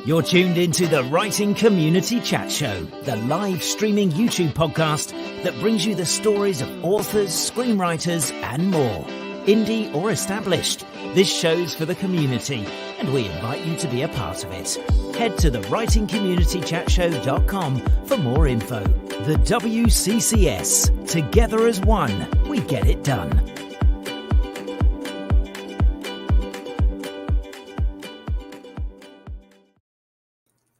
You're tuned into the Writing Community Chat Show, the live streaming YouTube podcast that brings you the stories of authors, screenwriters, and more. Indie or established, this show's for the community, and we invite you to be a part of it. Head to thewritingcommunitychatshow.com for more info. The WCCS. Together as one, we get it done.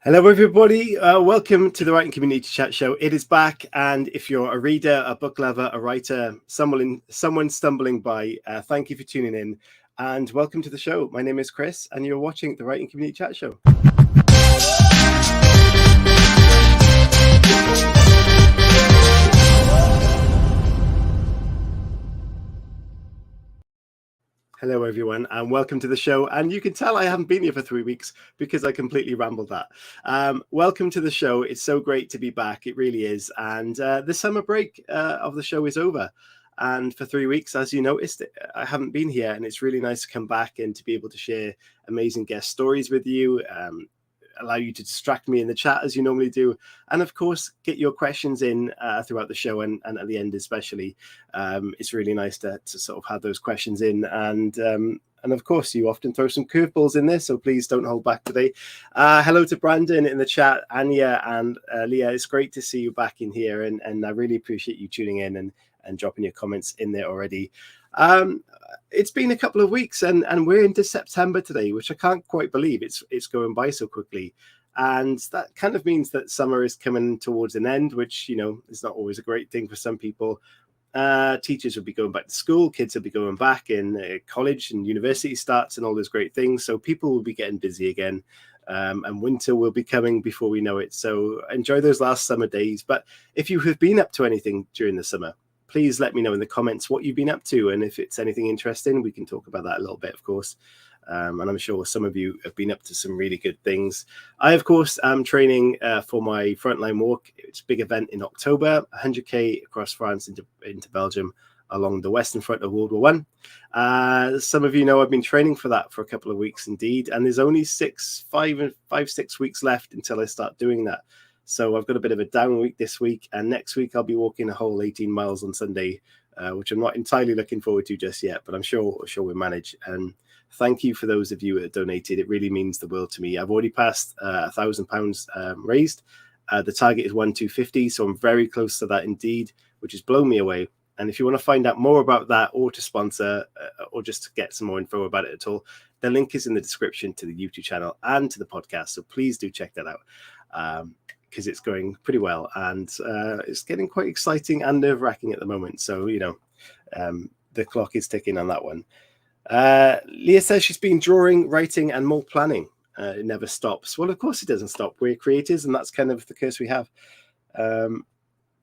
Hello, everybody. Welcome to the Writing Community Chat Show. It is back, and if you're a reader, a book lover, a writer, someone stumbling by, thank you for tuning in, and welcome to the show. My name is Chris, and you're watching the Writing Community Chat Show. Hello, everyone, and welcome to the show. And you can tell I haven't been here for 3 weeks because I completely rambled that. Welcome to the show. It's so great to be back. It really is. And the summer break of the show is over. And for 3 weeks, as you noticed, I haven't been here. And it's really nice to come back and to be able to share amazing guest stories with you, allow you to distract me in the chat as you normally do, and of course get your questions in throughout the show and at the end especially. It's really nice to sort of have those questions in, and of course you often throw some curveballs in there, so please don't hold back today. Hello to Brandon in the chat, Anya and Leah. It's great to see you back in here, and I really appreciate you tuning in and dropping your comments in there already. It's been a couple of weeks and we're into September today, which I can't quite believe. It's going by so quickly. And that kind of means that summer is coming towards an end, which, you know, is not always a great thing for some people. Teachers will be going back to school, kids will be going back in college and university starts and all those great things. So people will be getting busy again. And winter will be coming before we know it. So enjoy those last summer days. But if you have been up to anything during the summer, please let me know in the comments what you've been up to. And if it's anything interesting, we can talk about that a little bit, of course. And I'm sure some of you have been up to some really good things. I, of course, am training for my Frontline Walk. It's a big event in October, 100K across France into Belgium along the western front of World War I. Some of you know I've been training for that for a couple of weeks indeed. And there's only 6 weeks left until I start doing that. So I've got a bit of a down week this week, and next week I'll be walking a whole 18 miles on Sunday, which I'm not entirely looking forward to just yet, but I'm sure we'll manage. And thank you for those of you that donated. It really means the world to me. I've already passed £1,000 raised. The target is 1,250, so I'm very close to that indeed, which has blown me away. And if you want to find out more about that, or to sponsor, or just to get some more info about it at all, the link is in the description to the YouTube channel and to the podcast. So please do check that out. Because it's going pretty well, and it's getting quite exciting and nerve-wracking at the moment. So, you know, the clock is ticking on that one. Leah says she's been drawing, writing, and more planning. It never stops. Well, of course it doesn't stop. We're creators, and that's kind of the curse we have.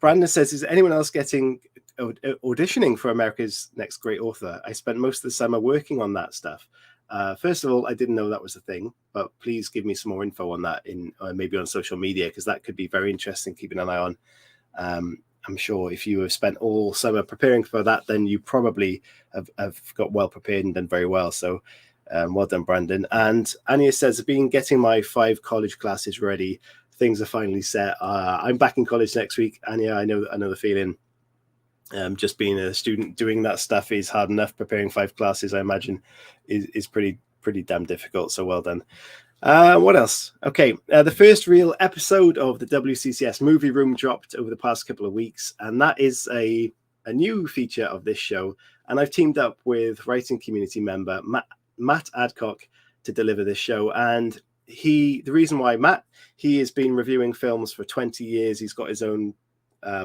Brandon says, is anyone else auditioning for America's Next Great Author? I spent most of the summer working on that stuff. First of all, I didn't know that was a thing, but please give me some more info on that maybe on social media, because that could be very interesting, keeping an eye on. I'm sure if you have spent all summer preparing for that, then you probably have got well prepared and done very well. So well done, Brandon. And Anya says, I've been getting my 5 college classes ready. Things are finally set. I'm back in college next week. Anya, I know the feeling. Just being a student doing that stuff is hard enough. Preparing 5 classes, I imagine, is pretty damn difficult. So well done. What else? Okay, the first real episode of the WCCS movie room dropped over the past couple of weeks, and that is a new feature of this show. And I've teamed up with writing community member Matt Adcock to deliver this show. And the reason why he has been reviewing films for 20 years. He's got his own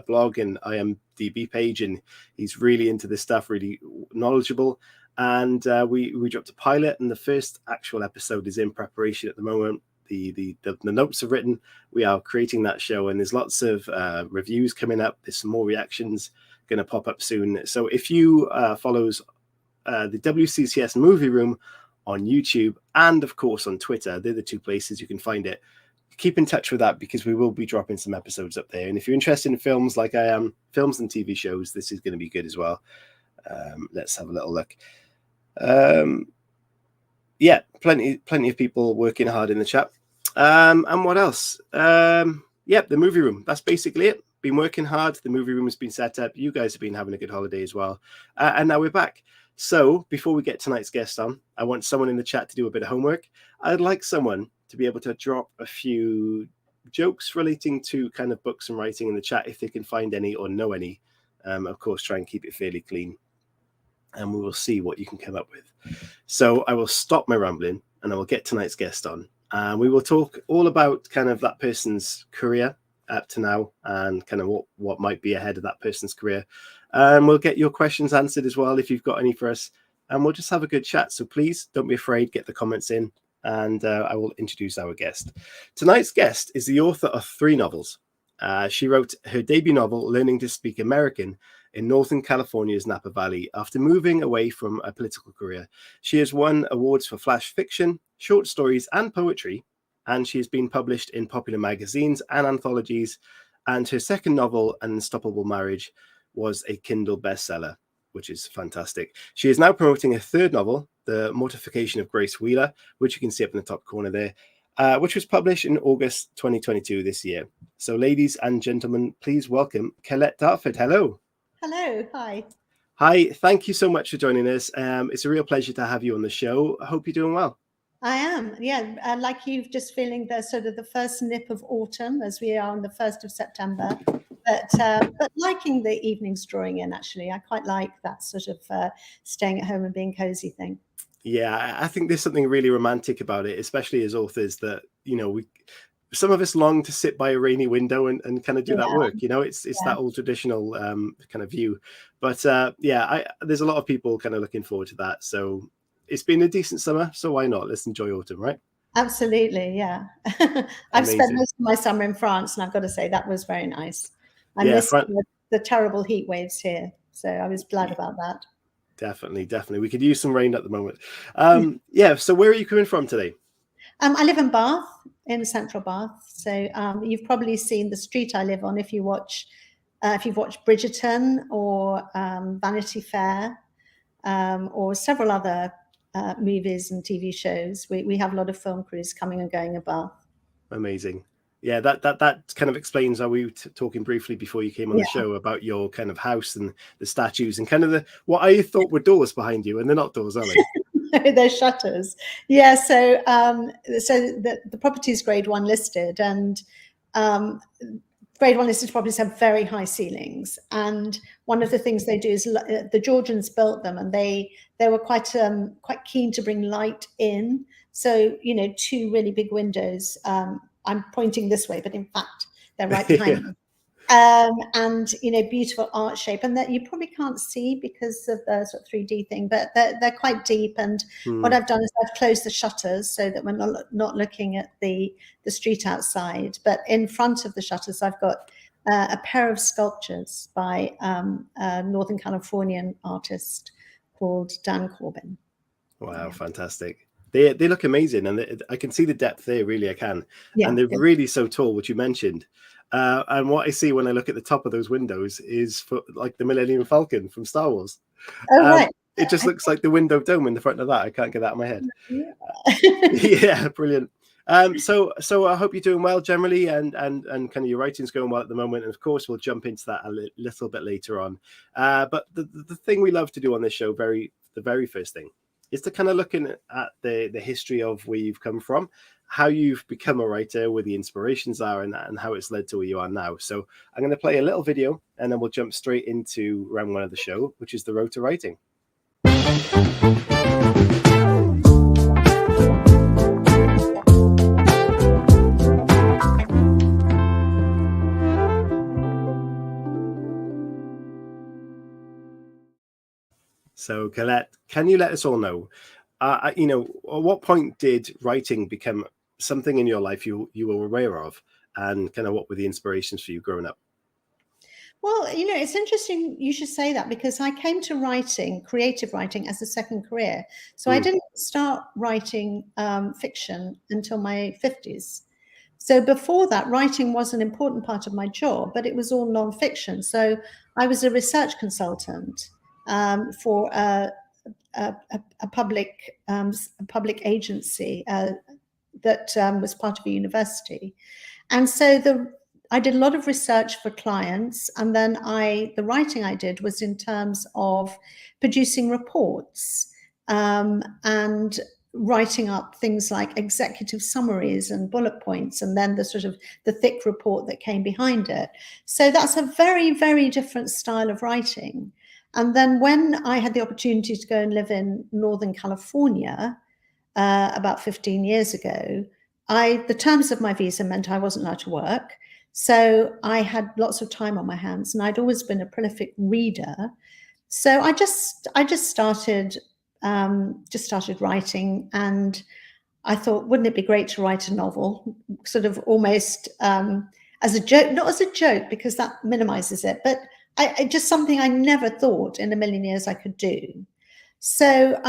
blog and IMDb page, and he's really into this stuff, really knowledgeable. And we dropped a pilot, and the first actual episode is in preparation at the moment. The notes are written. We are creating that show, and there's lots of reviews coming up. There's some more reactions going to pop up soon. So if you follows the WCCS movie room on YouTube and of course on Twitter, they're the 2 places you can find it. Keep in touch with that, because we will be dropping some episodes up there. And if you're interested in films like I am, films and TV shows, this is going to be good as well. Let's have a little look. Yeah, plenty of people working hard in the chat. And what else? Yep, the movie room. That's basically it. Been working hard. The movie room has been set up. You guys have been having a good holiday as well. And now we're back. So before we get tonight's guest on, I want someone in the chat to do a bit of homework. I'd like someone to be able to drop a few jokes relating to kind of books and writing in the chat if they can find any or know any. Of course, try and keep it fairly clean. And we will see what you can come up with. So I will stop my rambling and I will get tonight's guest on. We will talk all about kind of that person's career up to now and kind of what might be ahead of that person's career. And we'll get your questions answered as well if you've got any for us. And we'll just have a good chat. So please don't be afraid, get the comments in and I will introduce our guest. Tonight's guest is the author of 3 novels. She wrote her debut novel, Learning to Speak American, in Northern California's Napa Valley after moving away from a political career. She has won awards for flash fiction, short stories, and poetry, and she has been published in popular magazines and anthologies. And her second novel, An Unstoppable Marriage, was a Kindle bestseller, which is fantastic. She is now promoting a 3rd novel, The Mortification of Grace Wheeler, which you can see up in the top corner there, which was published in August 2022 this year. So ladies and gentlemen, please welcome Colette Dartford. Hello. Hello. Hi. Hi. Thank you so much for joining us. It's a real pleasure to have you on the show. I hope you're doing well. I am. Yeah. Like you, just feeling the sort of the first nip of autumn as we are on the 1st of September. But liking the evenings drawing in, actually. I quite like that sort of staying at home and being cozy thing. Yeah, I think there's something really romantic about it, especially as authors that, some of us long to sit by a rainy window and kind of do that work. It's that old traditional kind of view. But there's a lot of people kind of looking forward to that. So it's been a decent summer. So why not? Let's enjoy autumn, right? Absolutely. Yeah. I've spent most of my summer in France, and I've got to say that was very nice. I missed the terrible heat waves here. So I was glad about that. Definitely. We could use some rain at the moment. So where are you coming from today? I live in Bath, in central Bath. So you've probably seen the street I live on if you've watched Bridgerton or Vanity Fair or several other movies and TV shows. We have a lot of film crews coming and going in Bath. Amazing. Yeah, that kind of explains how we were talking briefly before you came on the show about your kind of house and the statues and kind of what I thought were doors behind you, and they're not doors, are they? They're shutters. Yeah. So the property is grade 1 listed, and grade 1 listed properties have very high ceilings. And one of the things they do is the Georgians built them, and they were quite keen to bring light in. So 2 really big windows. I'm pointing this way, but in fact they're right behind me. And beautiful art shape, and that you probably can't see because of the sort of 3D thing, but they're quite deep. And what I've done is I've closed the shutters so that we're not looking at the street outside. But in front of the shutters, I've got a pair of sculptures by a Northern Californian artist called Dan Corbin. Wow, fantastic. They look amazing, and I can see the depth there, really I can. Yeah, and they're really so tall, which you mentioned. And what I see when I look at the top of those windows is for like the Millennium Falcon from Star Wars. Right. It just looks like the window dome in the front of that. I can't get that out of my head. Yeah, brilliant. So I hope you're doing well generally, and kind of your writing's going well at the moment. And of course, we'll jump into that a little bit later on. But the thing we love to do on this show, the very first thing, is to kind of looking at the history of where you've come from, how you've become a writer, where the inspirations are, and how it's led to where you are now. So I'm going to play a little video, and then we'll jump straight into round 1 of the show, which is the road to writing. So Colette, can you let us all know, at what point did writing become something in your life you were aware of, and kind of what were the inspirations for you growing up? Well, it's interesting you should say that, because I came to creative writing, as a second career. So I didn't start writing fiction until my 50s. So before that, writing was an important part of my job, but it was all nonfiction. So I was a research consultant for a public agency, that was part of a university. And so I did a lot of research for clients, and then the writing I did was in terms of producing reports and writing up things like executive summaries and bullet points, and then the thick report that came behind it. So that's a very, very different style of writing. And then when I had the opportunity to go and live in Northern California about 15 years ago, the terms of my visa meant I wasn't allowed to work. So I had lots of time on my hands, and I'd always been a prolific reader. So I just started writing, and I thought, wouldn't it be great to write a novel, sort of almost as a joke, not as a joke because that minimizes it, but just something I never thought in a million years I could do. So,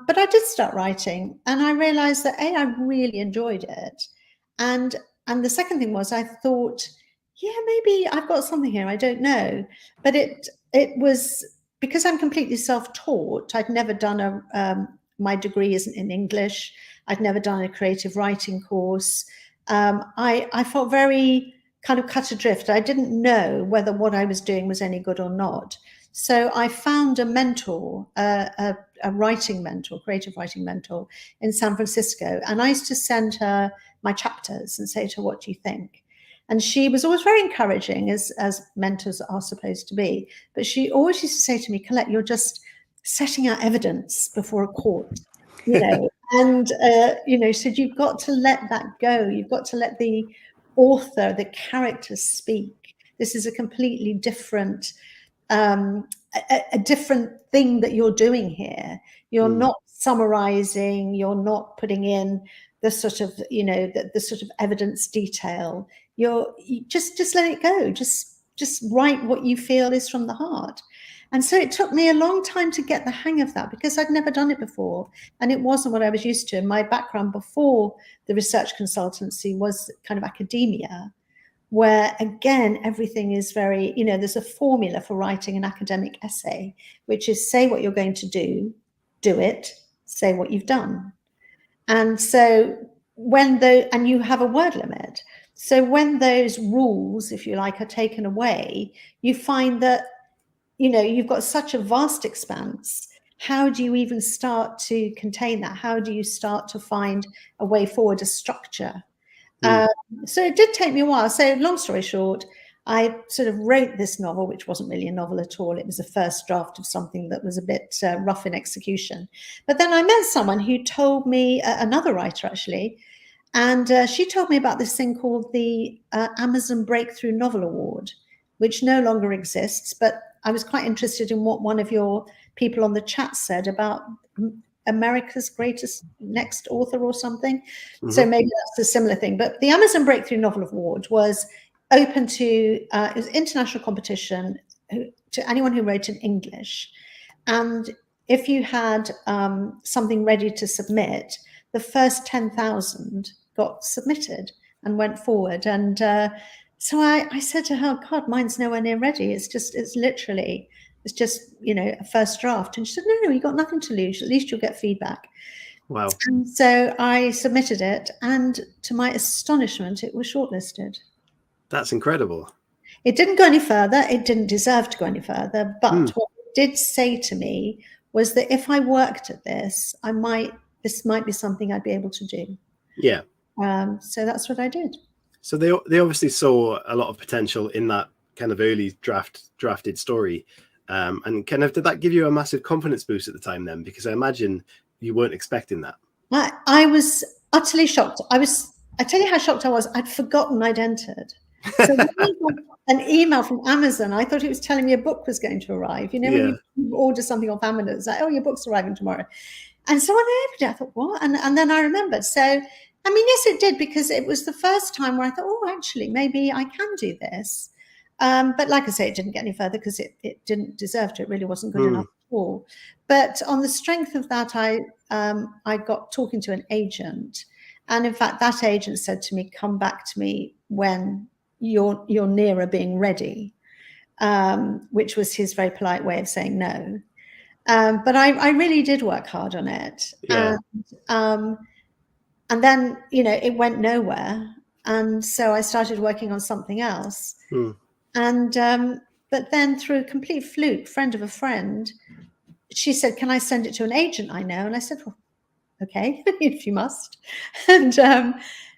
but I did start writing, and I realized that I really enjoyed it. And the second thing was I thought, yeah, maybe I've got something here. I don't know. But it was because I'm completely self-taught. I'd never done my degree isn't in English. I'd never done a creative writing course. I felt very kind of cut adrift. I didn't know whether what I was doing was any good or not. So I found a mentor, a writing mentor, creative writing mentor in San Francisco. And I used to send her my chapters and say to her, what do you think? And she was always very encouraging, as mentors are supposed to be. But she always used to say to me, Colette, you're just setting out evidence before a court, you know. And, you know, so you've got to let that go. You've got to let the author, the characters speak. This is a completely different, a different thing that you're doing here. You're not summarizing. You're not putting in the sort of, you know, the sort of evidence detail. You just let it go. Just write what you feel is from the heart. And so it took me a long time to get the hang of that because I'd never done it before. And it wasn't what I was used to. My background before the research consultancy was kind of academia, where, again, everything is very, you know, there's a formula for writing an academic essay, which is say what you're going to do it, say what you've done. And so and you have a word limit. So when those rules, if you like, are taken away, you find that, you know, you've got such a vast expanse. How do you even start to contain that? How do you start to find a way forward, a structure? So it did take me a while. So long story short, I sort of wrote this novel, which wasn't really a novel at all. It was a first draft of something that was a bit rough in execution. But then I met someone who told me, another writer actually, and she told me about this thing called the Amazon Breakthrough Novel Award, which no longer exists. But I was quite interested in what one of your people on the chat said about America's Greatest Next Author or something. So maybe that's a similar thing. But the Amazon Breakthrough Novel Award was open to, it was international competition to anyone who wrote in English. And if you had something ready to submit, the first 10,000 got submitted and went forward. And so I said to her, God, mine's nowhere near ready. It's just, you know, a first draft. And she said, no, you've got nothing to lose. At least you'll get feedback. Wow. And so I submitted it. And to my astonishment, it was shortlisted. That's incredible. It didn't go any further. It didn't deserve to go any further. But what it did say to me was that if I worked at this, this might be something I'd be able to do. Yeah. So that's what I did. So they obviously saw a lot of potential in that kind of early drafted story. And kind of, did that give you a massive confidence boost at the time then? Because I imagine you weren't expecting that. I was utterly shocked. I tell you how shocked I was. I'd forgotten I'd entered. So when I got an email from Amazon, I thought it was telling me a book was going to arrive. You know, when you order something off Amazon, it's like, oh, your book's arriving tomorrow. And so when I opened it, I thought, what? And then I remembered. So, I mean, yes, it did, because it was the first time where I thought, oh, actually, maybe I can do this. But like I say, it didn't get any further because it didn't deserve to. It really wasn't good enough at all. But on the strength of that, I got talking to an agent. And in fact, that agent said to me, come back to me when you're nearer being ready, which was his very polite way of saying no. But I really did work hard on it. Yeah. And And then, it went nowhere. And so I started working on something else. And, but then through a complete fluke, friend of a friend, she said, can I send it to an agent I know? And I said, well, okay, if you must. And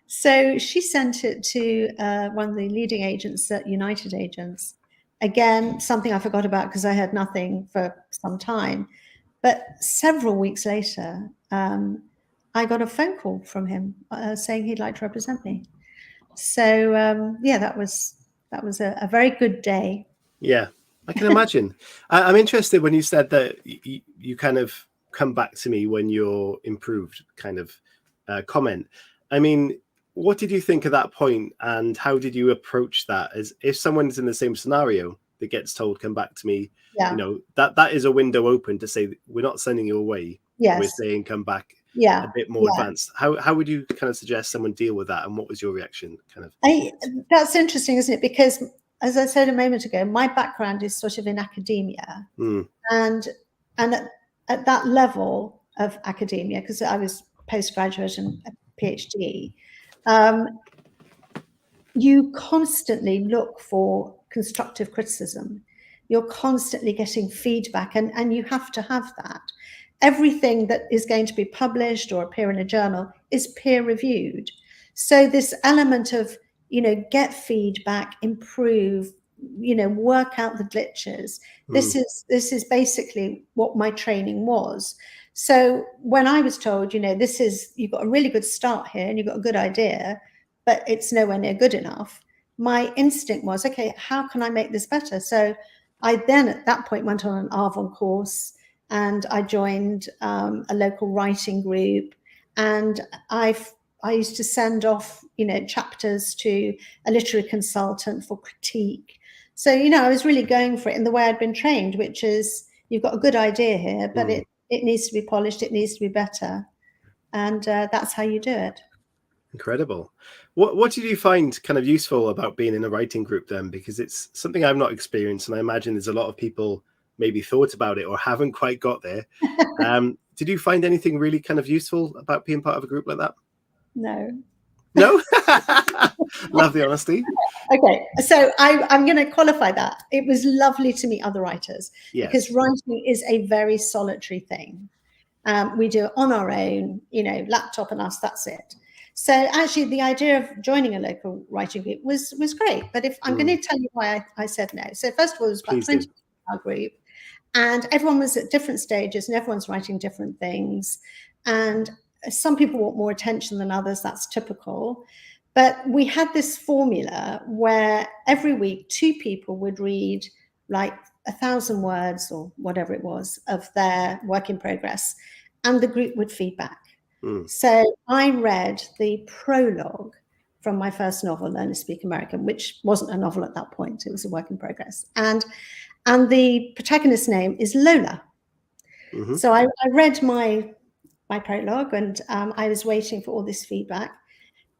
so she sent it to one of the leading agents at United Agents. Again, something I forgot about because I had nothing for some time. But several weeks later, I got a phone call from him saying he'd like to represent me. So that was a very good day. Yeah, I can imagine. I'm interested when you said that you kind of come back to me when you're improved kind of comment. I mean, what did you think at that point, and how did you approach that? As if someone's in the same scenario that gets told, come back to me, that is a window open to say, we're not sending you away. Yes. We're saying come back a bit more advanced. How would you kind of suggest someone deal with that, and what was your reaction? That's interesting, isn't it? Because as I said a moment ago, my background is sort of in academia, and at that level of academia, because I was postgraduate and a PhD, you constantly look for constructive criticism. You're constantly getting feedback, and you have to have that. Everything that is going to be published or appear in a journal is peer reviewed. So this element of, get feedback, improve, work out the glitches. This is basically what my training was. So when I was told, you've got a really good start here and you've got a good idea, but it's nowhere near good enough, my instinct was, okay, how can I make this better? So I then at that point went on an Arvon course, and I joined a local writing group, and I used to send off, chapters to a literary consultant for critique. So, I was really going for it in the way I'd been trained, which is, you've got a good idea here, but it needs to be polished, it needs to be better. And that's how you do it. Incredible. What did you find kind of useful about being in a writing group then? Because it's something I've not experienced, and I imagine there's a lot of people maybe thought about it or haven't quite got there. Did you find anything really kind of useful about being part of a group like that? No. Love the honesty. Okay, so I'm going to qualify that. It was lovely to meet other writers, because writing is a very solitary thing. We do it on our own, laptop and us, that's it. So actually the idea of joining a local writing group was great. But if I'm going to tell you why I said no. So first of all, it was about 20 in our group, and everyone was at different stages and everyone's writing different things. And some people want more attention than others. That's typical. But we had this formula where every week 2 people would read like 1,000 words or whatever it was of their work in progress, and the group would feedback. So I read the prologue from my first novel, Learn to Speak American, which wasn't a novel at that point. It was a work in progress. And the protagonist's name is Lola. So I read my prologue, and I was waiting for all this feedback.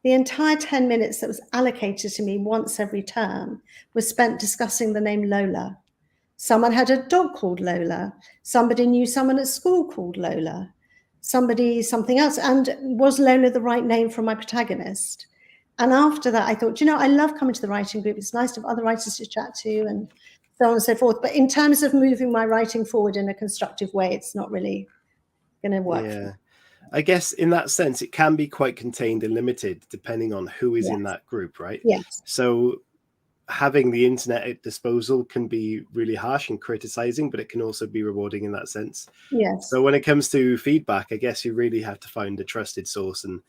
The entire 10 minutes that was allocated to me once every term was spent discussing the name Lola. Someone had a dog called Lola. Somebody knew someone at school called Lola. Something else. And was Lola the right name for my protagonist? And after that, I thought, I love coming to the writing group. It's nice to have other writers to chat to and so on and so forth. But in terms of moving my writing forward in a constructive way, it's not really going to work. Yeah. I guess in that sense, it can be quite contained and limited depending on who is in that group, right? Yes. So having the internet at disposal can be really harsh and criticizing, but it can also be rewarding in that sense. Yes. So when it comes to feedback, I guess you really have to find a trusted source and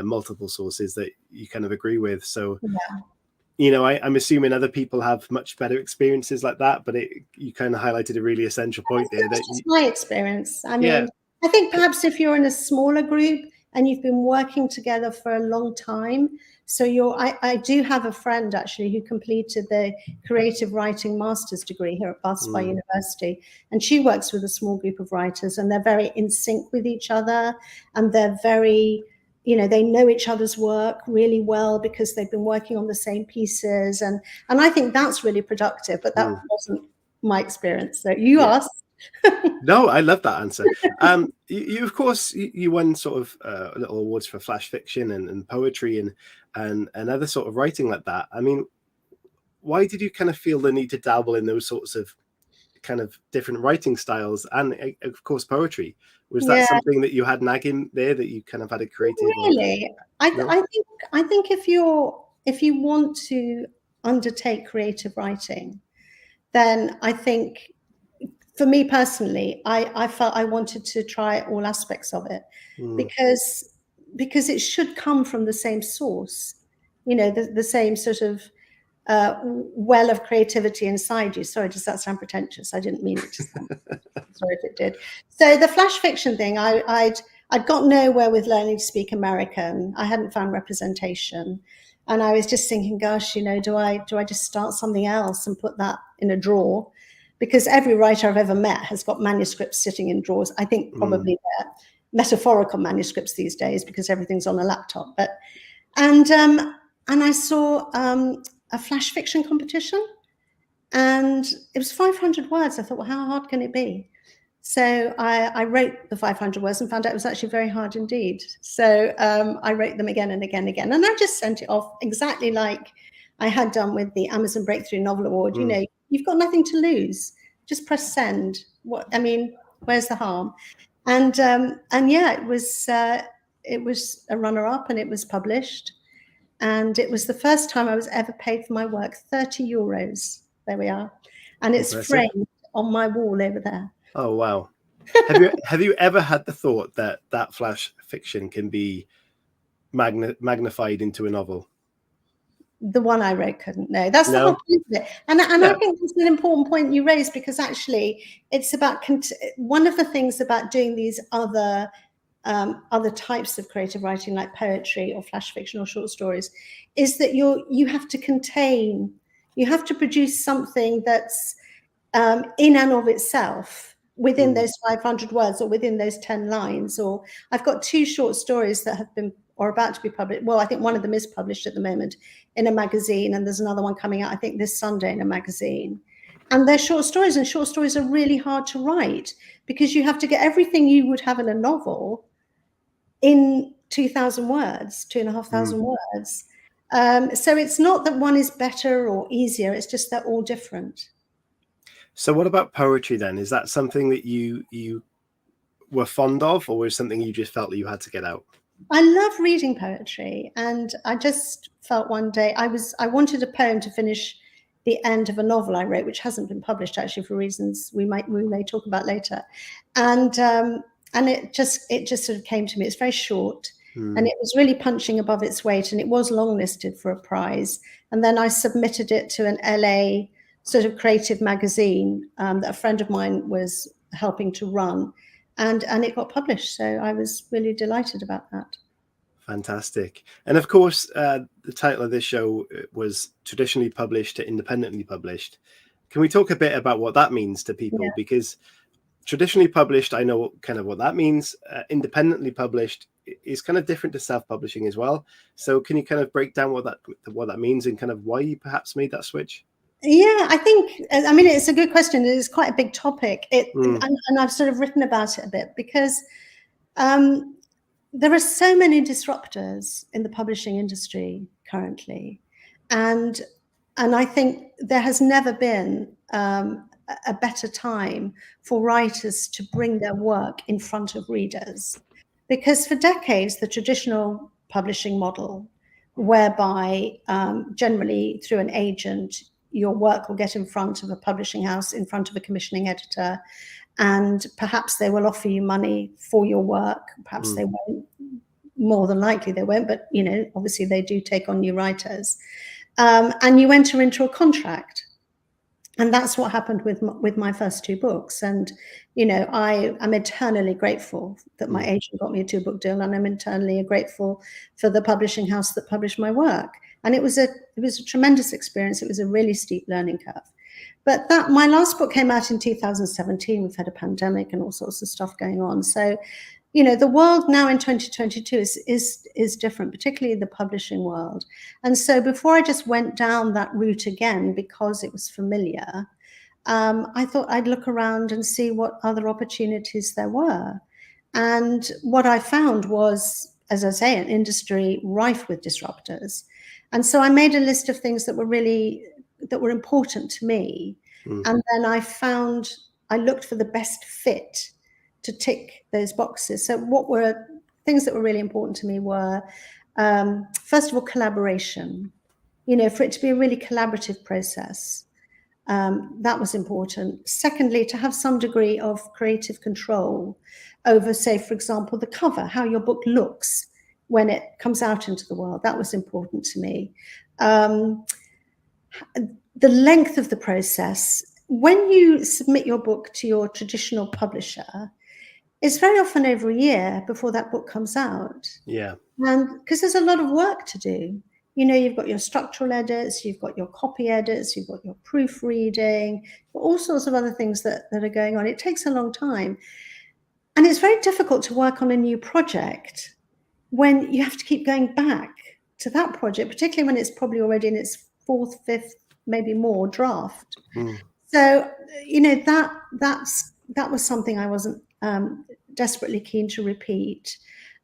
multiple sources that you kind of agree with. So, I'm assuming other people have much better experiences like that, but you kind of highlighted a really essential point there. That's my experience. I mean, I think perhaps if you're in a smaller group and you've been working together for a long time, so I do have a friend actually who completed the creative writing master's degree here at Bath University, and she works with a small group of writers, and they're very in sync with each other, and they're very, they know each other's work really well because they've been working on the same pieces, and I think that's really productive. But that wasn't my experience. So you asked. No, I love that answer. You of course, you won sort of little awards for flash fiction and poetry and other sort of writing like that. I mean, why did you kind of feel the need to dabble in those sorts of kind of different writing styles and of course poetry? Was that Yeah, something that you had nagging there, that you kind of had a creative really. no? I think if you want to undertake creative writing, then I think, for me personally, I felt I wanted to try all aspects of it, Mm. because it should come from the same source, the same sort of well of creativity inside you. Sorry, does that sound pretentious? I didn't mean it to sound. Sorry if it did. So the flash fiction thing, I'd got nowhere with learning to speak American. I hadn't found representation, and I was just thinking, gosh, do I just start something else and put that in a drawer? Because every writer I've ever met has got manuscripts sitting in drawers. I think probably they're metaphorical manuscripts these days because everything's on a laptop. But and I saw a flash fiction competition, and it was 500 words. I thought, well, how hard can it be? So I wrote the 500 words and found out it was actually very hard indeed. So I wrote them again and again and again. And I just sent it off exactly like I had done with the Amazon Breakthrough Novel Award. You've got nothing to lose. Just press send. Where's the harm? And yeah, it was a runner-up, and it was published. And it was the first time I was ever paid for my work, 30 euros. There we are. And it's Impressive. framed on my wall over there. Oh, wow. Have you ever had the thought that flash fiction can be magnified into a novel? The one I wrote couldn't. No, that's the No? whole point of it. And I think that's an important point you raised, because actually it's about one of the things about doing these other types of creative writing, like poetry or flash fiction or short stories, is that you have to produce something that's in and of itself within those 500 words or within those 10 lines. Or I've got 2 short stories that have been or about to be published. Well, I think one of them is published at the moment in a magazine, and there's another one coming out, I think, this Sunday in a magazine. And they're short stories, and short stories are really hard to write because you have to get everything you would have in a novel in 2,000 words, 2,500 words. So it's not that one is better or easier, it's just they're all different. So what about poetry then? Is that something that you were fond of, or was something you just felt that you had to get out? I love reading poetry, and I just felt one day I wanted a poem to finish the end of a novel I wrote, which hasn't been published actually for reasons we may talk about later. And it just sort of came to me. It's very short, and it was really punching above its weight, and it was longlisted for a prize. And then I submitted it to an LA sort of creative magazine that a friend of mine was helping to run, and it got published. So I was really delighted about that. Fantastic. And of course, the title of this show was Traditionally Published to Independently Published. Can we talk a bit about what that means to people? Yeah. Because traditionally published, I know kind of what that means. Independently published is kind of different to self-publishing as well. So can you kind of break down what that means and kind of why you perhaps made that switch? Yeah, I mean, it's a good question. It's quite a big topic. And I've sort of written about it a bit because there are so many disruptors in the publishing industry currently. And I think there has never been a better time for writers to bring their work in front of readers. Because for decades, the traditional publishing model, whereby generally through an agent, your work will get in front of a publishing house, in front of a commissioning editor, and perhaps they will offer you money for your work. Perhaps they won't. More than likely they won't, but obviously they do take on new writers, and you enter into a contract. And that's what happened with my first 2 books. And I'm eternally grateful that my agent got me a 2-book deal, and I'm eternally grateful for the publishing house that published my work. And it was a tremendous experience. It was a really steep learning curve. But my last book came out in 2017. We've had a pandemic and all sorts of stuff going on. So, the world now in 2022 is different, particularly the publishing world. And so before I just went down that route again, because it was familiar, I thought I'd look around and see what other opportunities there were. And what I found was, as I say, an industry rife with disruptors. And so I made a list of things that were important to me. And then I looked for the best fit to tick those boxes. So what were things that were really important to me were, first of all, collaboration, for it to be a really collaborative process. That was important. Secondly, to have some degree of creative control over, say, for example, the cover, how your book looks when it comes out into the world. That was important to me. The length of the process. When you submit your book to your traditional publisher, it's very often over a year before that book comes out. Yeah. And because there's a lot of work to do. You've got your structural edits, you've got your copy edits, you've got your proofreading, all sorts of other things that are going on. It takes a long time. And it's very difficult to work on a new project when you have to keep going back to that project, particularly when it's probably already in its fourth, fifth, maybe more draft. So, that was something I wasn't desperately keen to repeat.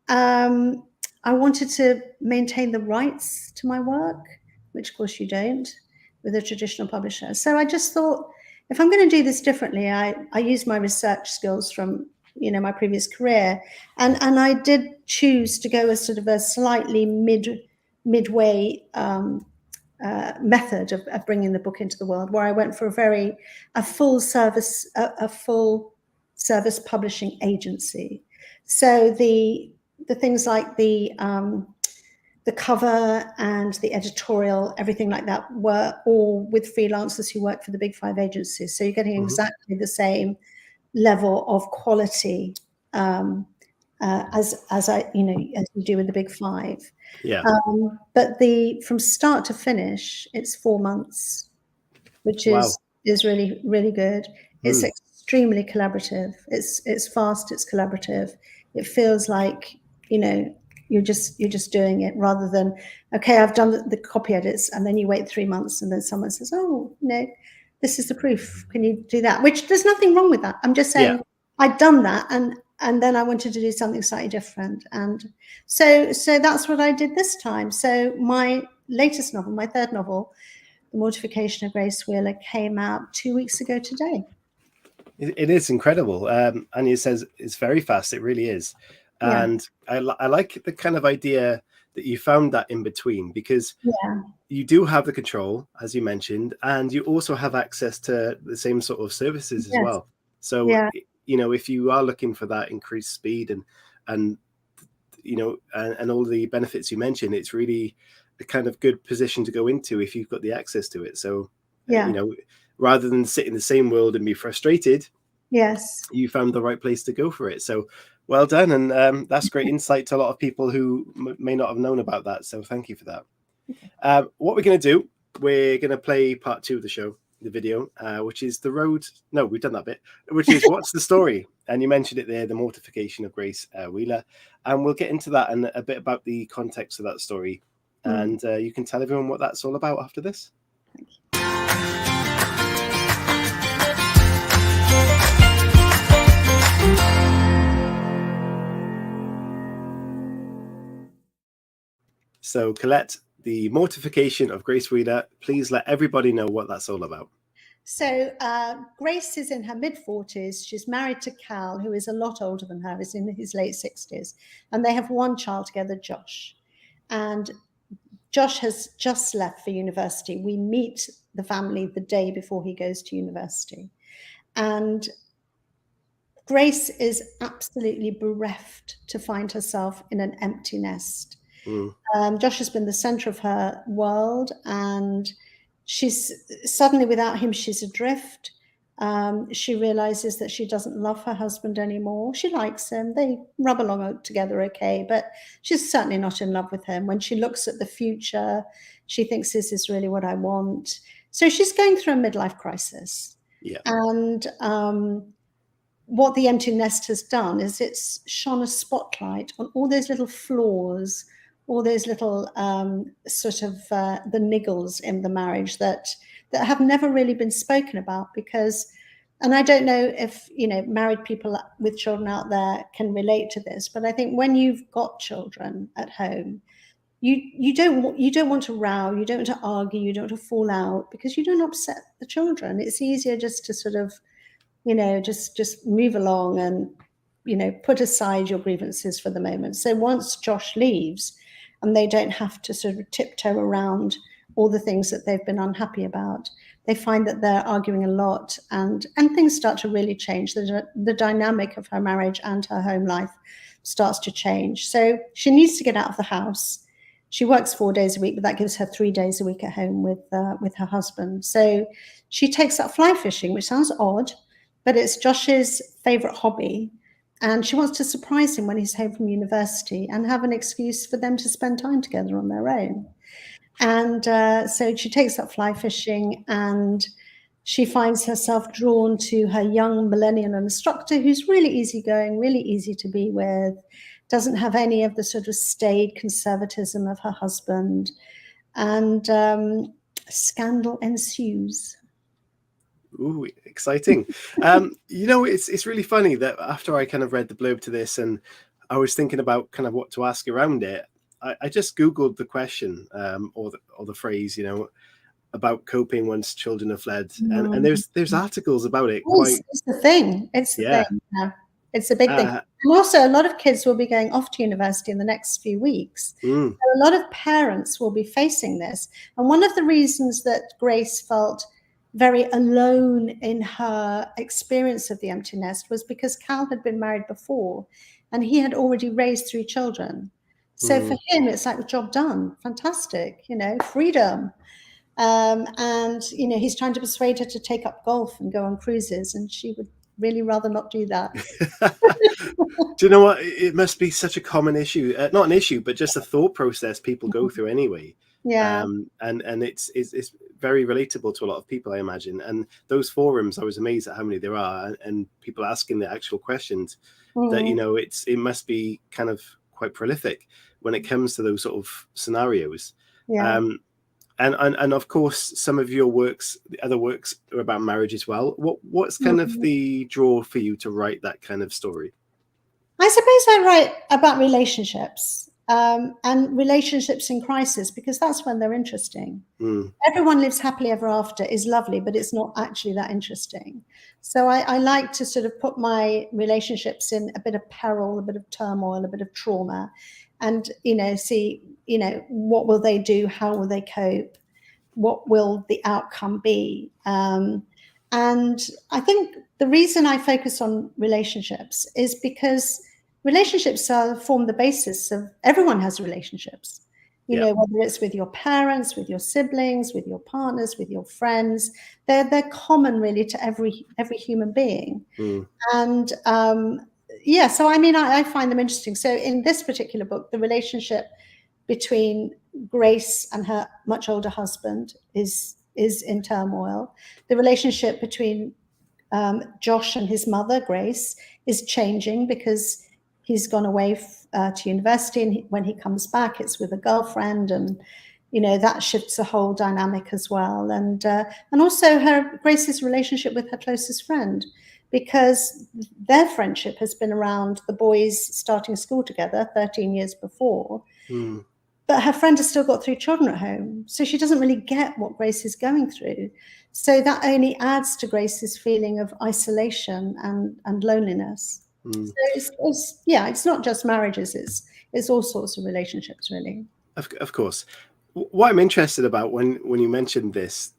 I wanted to maintain the rights to my work, which of course you don't with a traditional publisher. So I just thought, if I'm going to do this differently, I used my research skills from my previous career, and I did choose to go as sort of a slightly midway method of bringing the book into the world, where I went for a full service publishing agency. So the things like the cover and the editorial, everything like that, were all with freelancers who work for the big 5 agencies. So you're getting exactly the same level of quality as you do with the big 5. Yeah. But from start to finish, it's 4 months, which is really, really good. It's extremely collaborative. It's fast. It's collaborative. It feels like you're just doing it, rather than, okay, I've done the copy edits, and then you wait 3 months and then someone says, oh, this is the proof. Can you do that? Which there's nothing wrong with that. I'm just saying I'd done that, and then I wanted to do something slightly different. And so that's what I did this time. So my latest novel, my third novel, The Mortification of Grace Wheeler, came out 2 weeks ago today. It is incredible. Anya says it's very fast. It really is. And I like the kind of idea that you found that in between, because you do have the control, as you mentioned, and you also have access to the same sort of services as well. So, if you are looking for that increased speed and all the benefits you mentioned, it's really a kind of good position to go into if you've got the access to it. So, rather than sit in the same world and be frustrated, you found the right place to go for it. So well done. And that's great insight to a lot of people who may not have known about that. So thank you for that. What we're going to do, we're going to play part 2 of the show, the video, which is the road. No, we've done that bit, which is what's the story? And you mentioned it there, The Mortification of Grace Wheeler. And we'll get into that and a bit about the context of that story. And you can tell everyone what that's all about after this. Thank you. So, Colette, The Mortification of Grace Wheeler, please let everybody know what that's all about. So Grace is in her mid-40s. She's married to Cal, who is a lot older than her, is in his late 60s. And they have one child together, Josh. And Josh has just left for university. We meet the family the day before he goes to university. And Grace is absolutely bereft to find herself in an empty nest. Josh has been the center of her world, and she's suddenly, without him, she's adrift. She realizes that she doesn't love her husband anymore. She likes him. They rub along together okay, but she's certainly not in love with him. When she looks at the future, she thinks, this is really what I want. So she's going through a midlife crisis. And what the empty nest has done is it's shone a spotlight on all those little flaws, all those little the niggles in the marriage that that have never really been spoken about because, and I don't know if, married people with children out there can relate to this, but I think when you've got children at home, you don't want to row, you don't want to argue, you don't want to fall out because you don't upset the children. It's easier just to sort of, just move along and, put aside your grievances for the moment. So once Josh leaves and they don't have to sort of tiptoe around all the things that they've been unhappy about, they find that they're arguing a lot and things start to really change. The dynamic of her marriage and her home life starts to change. So she needs to get out of the house. She works 4 days a week, but that gives her 3 days a week at home with her husband. So she takes up fly fishing, which sounds odd, but it's Josh's favorite hobby. And she wants to surprise him when he's home from university and have an excuse for them to spend time together on their own. And so she takes up fly fishing and she finds herself drawn to her young millennial instructor who's really easygoing, really easy to be with, doesn't have any of the sort of staid conservatism of her husband. And scandal ensues. Ooh, exciting. It's really funny that after I kind of read the blurb to this and I was thinking about kind of what to ask around it, I just Googled the question or the phrase, about coping once children have fled. And there's articles about it. It's the thing. It's the thing. Yeah. It's a big thing. And also, a lot of kids will be going off to university in the next few weeks. So a lot of parents will be facing this. And one of the reasons that Grace felt very alone in her experience of the empty nest was because Cal had been married before and he had already raised 3 children. So for him, it's like the job done. Fantastic, freedom. And, he's trying to persuade her to take up golf and go on cruises. And she would really rather not do that. Do you know what? It must be such a common issue. Not an issue, but just a thought process people go through anyway. Yeah. And it's very relatable to a lot of people, I imagine. And those forums, I was amazed at how many there are and people asking the actual questions that, it must be kind of quite prolific when it comes to those sort of scenarios. Yeah. And of course, some of your the other works are about marriage as well. What's kind of the draw for you to write that kind of story? I suppose I write about relationships and relationships in crisis because that's when they're interesting. Everyone lives happily ever after is lovely, but it's not actually that interesting. So I like to sort of put my relationships in a bit of peril, a bit of turmoil, a bit of trauma, and see what will they do, how will they cope, what will the outcome be. And I think the reason I focus on relationships is because relationships form the basis of everyone has relationships, whether it's with your parents, with your siblings, with your partners, with your friends. They're common really to every human being. And so I find them interesting. So in this particular book, the relationship between Grace and her much older husband is in turmoil. The relationship between Josh and his mother, Grace, is changing because he's gone away to university, and when he comes back, it's with a girlfriend, and that shifts the whole dynamic as well. And also Grace's relationship with her closest friend, because their friendship has been around the boys starting school together 13 years before. But her friend has still got 3 children at home, so she doesn't really get what Grace is going through. So that only adds to Grace's feeling of isolation and loneliness. So it's not just marriages; it's all sorts of relationships, really. Of course. What I'm interested about when you mentioned this,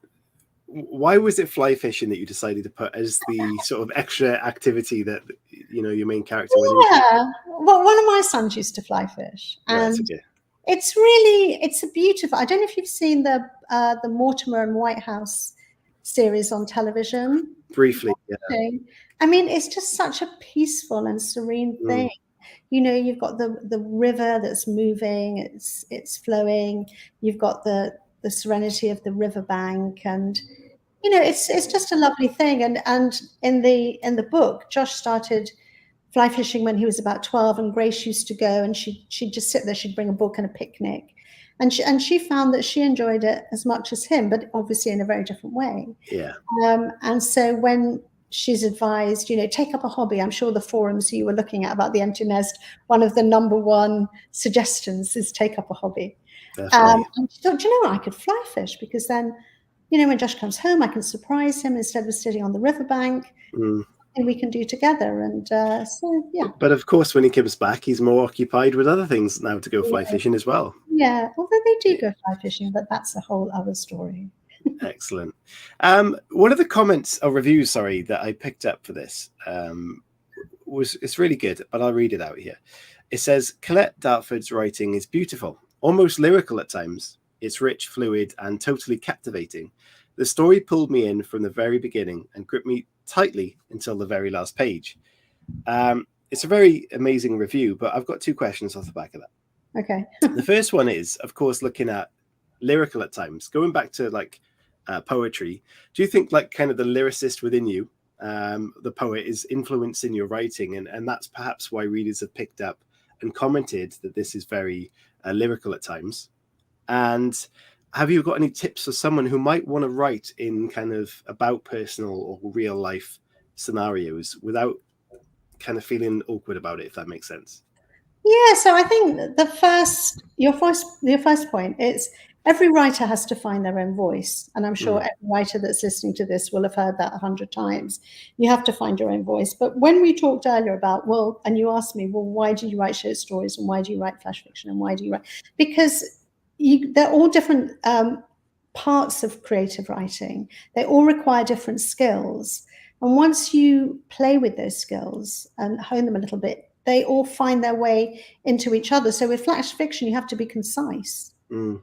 why was it fly fishing that you decided to put as the sort of extra activity that your main character went into? Well, one of my sons used to fly fish, and it's a beautiful. I don't know if you've seen the Mortimer and Whitehouse series on television. Briefly, yeah. I mean, it's just such a peaceful and serene thing. You've got the river that's moving, it's flowing. You've got the serenity of the riverbank, and it's just a lovely thing. And in the book, Josh started fly fishing when he was about 12, and Grace used to go, and she'd just sit there. She'd bring a book and a picnic, and she found that she enjoyed it as much as him, but obviously in a very different way. Yeah. And so when she's advised, take up a hobby, I'm sure the forums you were looking at about the empty nest, one of the number one suggestions is take up a hobby. And she thought, I could fly fish, because then, when Josh comes home, I can surprise him instead of sitting on the riverbank. And we can do together. And so, yeah. But of course, when he comes back, he's more occupied with other things now to go fly fishing as well. Yeah, although they do go fly fishing, but that's a whole other story. Excellent. One of the comments or reviews, that I picked up for this it's really good, but I'll read it out here. It says, Colette Dartford's writing is beautiful, almost lyrical at times. It's rich, fluid, and totally captivating. The story pulled me in from the very beginning and gripped me tightly until the very last page. It's a very amazing review, but I've got two questions off the back of that. Okay. The first one is, of course, looking at lyrical at times, going back to poetry. Do you think kind of the lyricist within you, the poet, is influencing your writing, and that's perhaps why readers have picked up and commented that this is very lyrical at times? And have you got any tips for someone who might want to write in kind of about personal or real life scenarios without kind of feeling awkward about it, if that makes sense? Yeah, so I think your first point is every writer has to find their own voice. And I'm sure every writer that's listening to this will have heard that 100 times. You have to find your own voice. But when we talked earlier about, and you asked me, why do you write short stories, and why do you write flash fiction, and why do you write? Because they're all different parts of creative writing. They all require different skills. And once you play with those skills and hone them a little bit, they all find their way into each other. So with flash fiction, you have to be concise. You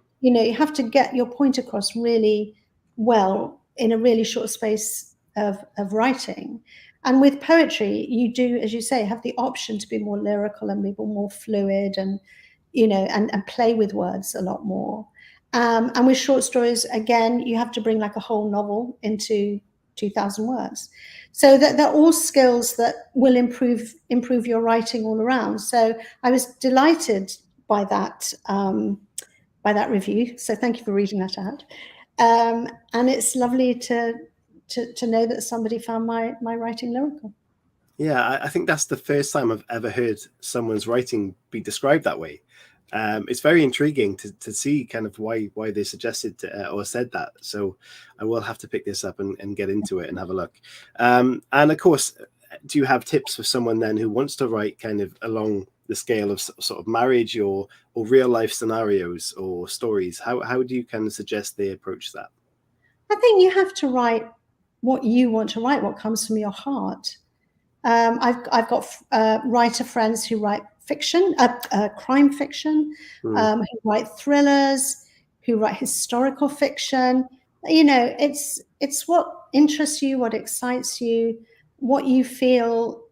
have to get your point across really well in a really short space of writing. And with poetry, you do, as you say, have the option to be more lyrical and be more fluid and, and play with words a lot more. And with short stories, again, you have to bring a whole novel into 2,000 words. So that they're all skills that will improve your writing all around. So I was delighted by that review. So thank you for reading that out. And it's lovely to know that somebody found my writing lyrical. Yeah, I think that's the first time I've ever heard someone's writing be described that way. It's very intriguing to see kind of why they suggested or said that. So I will have to pick this up and get into it and have a look. And of course, do you have tips for someone then who wants to write kind of along the scale of sort of marriage or real life scenarios or stories? How do you kind of suggest they approach that? I think you have to write what you want to write, what comes from your heart. I've got writer friends who write fiction, crime fiction, who write thrillers, who write historical fiction. It's what interests you, what excites you, what you feel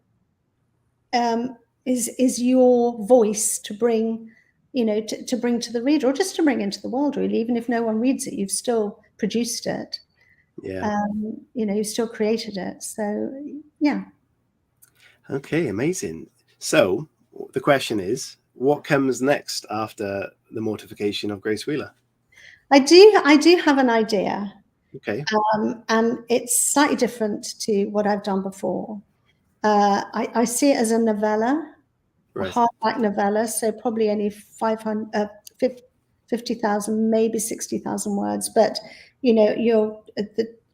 is your voice to bring, to bring to the reader, or just to bring into the world, really. Even if no one reads it, you've still produced it. Yeah. You've still created it. So, yeah. Okay, amazing. So the question is, what comes next after the Mortification of Grace Wheeler? I do have an idea. Okay. And it's slightly different to what I've done before. I see it as a novella, right. A hardback novella, so probably only 50,000, maybe 60,000 words. But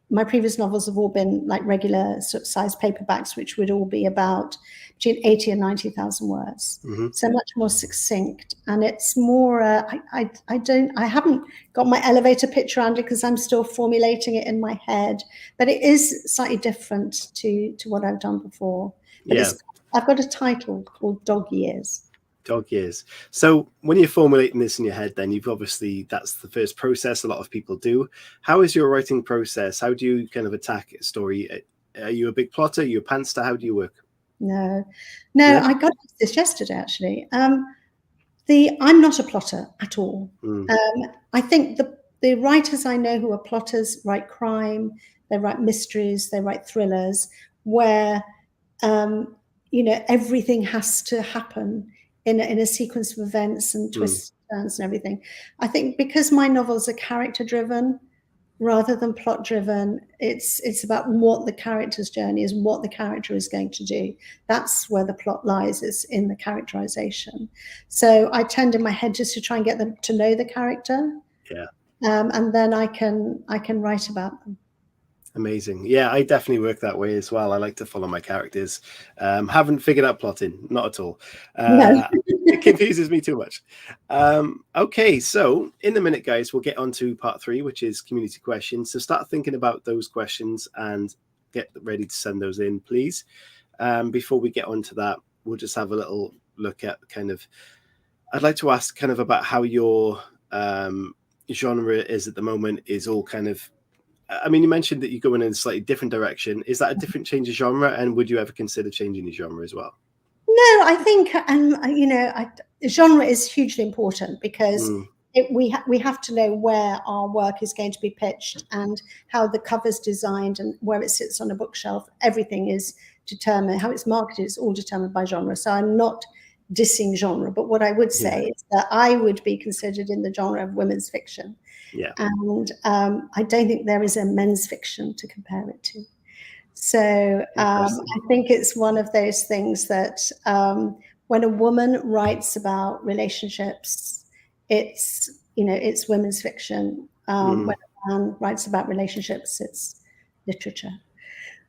my previous novels have all been like regular sort of size paperbacks, which would all be about between 80 and 90,000 words. Mm-hmm. So much more succinct, and it's more. I haven't got my elevator pitch around it because I'm still formulating it in my head. But it is slightly different to what I've done before. But yeah. I've got a title called Dog Years. Dog Years. So when you're formulating this in your head, then that's the first process a lot of people do. How is your writing process? How do you kind of attack a story? Are you a big plotter? Are you a pantster? How do you work? No, I got this yesterday, actually. I'm not a plotter at all. I think the writers I know who are plotters write crime, they write mysteries, they write thrillers, where everything has to happen in a sequence of events and twists turns and everything. I think because my novels are character driven rather than plot driven, it's about what the character's journey is, what the character is going to do. That's where the plot lies, is in the characterization. So I tend in my head just to try and get them to know the character. Yeah. And then I can write about them. Amazing. Yeah, I definitely work that way as well. I like to follow my characters. Haven't figured out plotting, not at all. No. It confuses me too much. Okay, so in a minute, guys, we'll get on to part 3, which is community questions. So start thinking about those questions and get ready to send those in, please. Before we get on to that, we'll just have a little look at kind of, I'd like to ask kind of about how your genre is at the moment, is all kind of, I mean, you mentioned that you're going in a slightly different direction. Is that a different change of genre? And would you ever consider changing your genre as well? No, I think, genre is hugely important because we have to know where our work is going to be pitched and how the cover's designed and where it sits on a bookshelf. Everything is determined, how it's marketed is all determined by genre. So I'm not dissing genre, but what I would say is that I would be considered in the genre of women's fiction. Yeah. And I don't think there is a men's fiction to compare it to. So I think it's one of those things that when a woman writes about relationships, it's women's fiction. When a man writes about relationships, it's literature.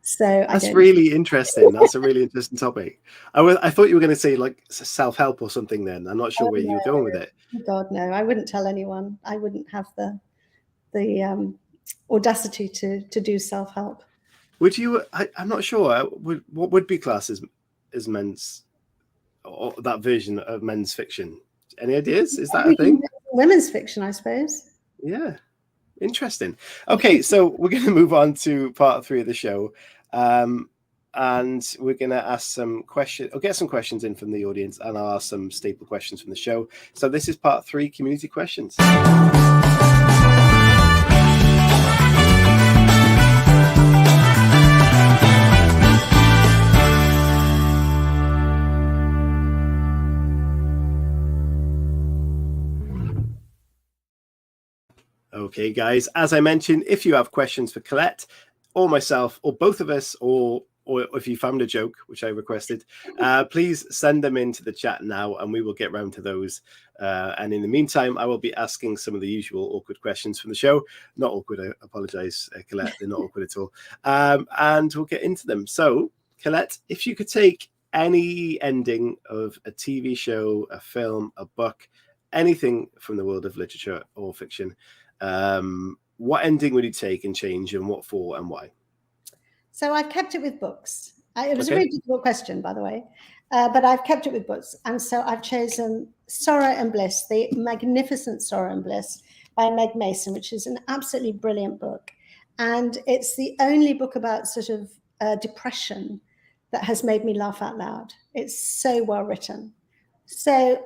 So that's really interesting. That's a really interesting topic. I thought you were going to say like self-help or something then. I'm not sure where you were going with it. God, no, I wouldn't tell anyone. I wouldn't have the audacity to do self-help. Would you? I'm not sure. What would be classed as men's, or that version of men's fiction? Any ideas? Is that a thing? Women's fiction, I suppose. Yeah, interesting. Okay, so we're going to move on to part 3 of the show, and we're going to ask some questions, or get some questions in from the audience, and I'll ask some staple questions from the show. So this is part 3, community questions. Okay, guys, as I mentioned, if you have questions for Colette or myself or both of us, or if you found a joke, which I requested, please send them into the chat now and we will get round to those. And in the meantime, I will be asking some of the usual awkward questions from the show. Not awkward, I apologize, Colette, they're not awkward at all. And we'll get into them. So, Colette, if you could take any ending of a TV show, a film, a book, anything from the world of literature or fiction, what ending would you take and change, and what for and why? So I've kept it with books. It was a really difficult question, by the way, but I've kept it with books. And so I've chosen Sorrow and Bliss, the magnificent Sorrow and Bliss by Meg Mason, which is an absolutely brilliant book. And it's the only book about sort of depression that has made me laugh out loud. It's so well written. So